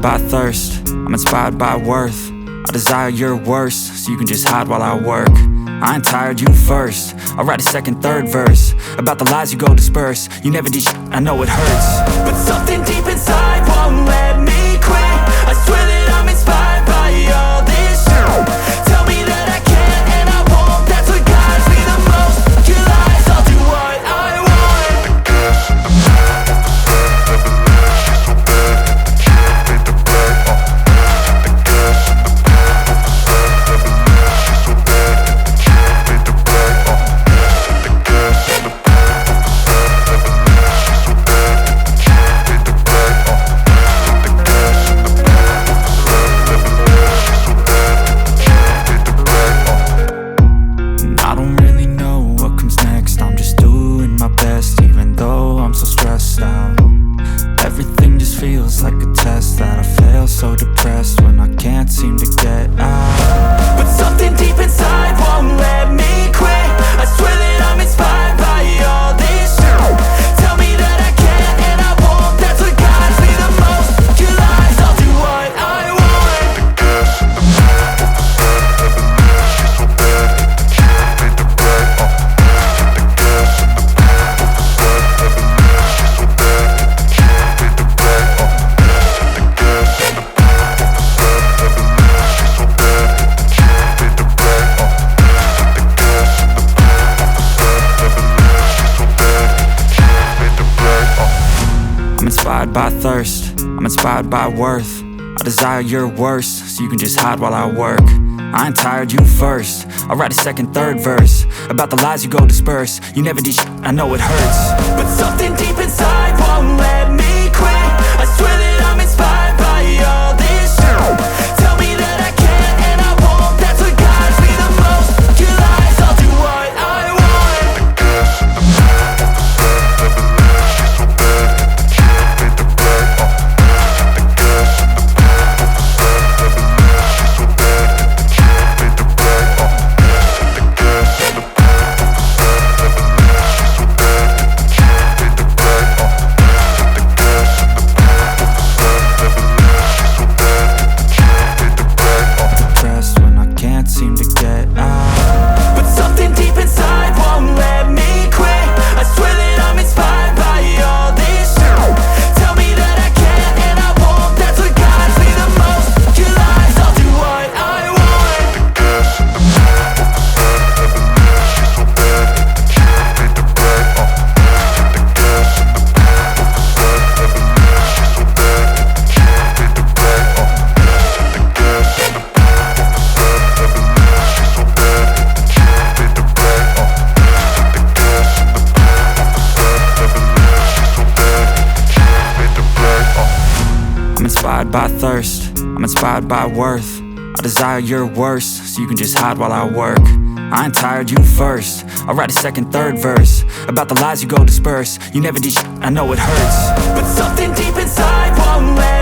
by thirst, I'm inspired by worth. I desire your worst, so you can just hide while I work. I ain't tired, you first. I'll write a second, third verse about the lies you go disperse. You never did shit, I know it hurts, but something deep inside won't let me quit. I swear that I'm inspired by all this shit. Tell me that I can't and I won't. That's what guides me the most. Your lies, I'll do what I want. Feels like a test that I fail, so depressed when I can't seem to get out. But something deep inside won't let me quit. I swear that I'm inspired by all this shit. Tell me that I can't and I won't. That's what guides me the most. Your lies, I'll do what I want. I'm inspired by thirst, I'm inspired by worth. I desire your worst, so you can just hide while I work. I ain't tired, you first. I'll write a second, third verse about the lies you go disperse. You never did shit, I know it hurts, but something deep inside won't let me quit. I swear that I'm inspired by all this shit. Tell me that I can't and I won't. That's what guides me the most. Your lies, I'll do what I want. seem to get out. But something deep inside won't let me quit. I swear that I'm inspired by all this shit. Tell me that I can't and I won't. That's what guides me the most. Your lies, I'll do what I want. I'm inspired by thirst, I'm inspired by worth. I desire your worst, so you can just hide while I work. I ain't tired, you first. I'll write a second, third verse about the lies you go disperse. You never did shit, I know it hurts, but something deep inside won't let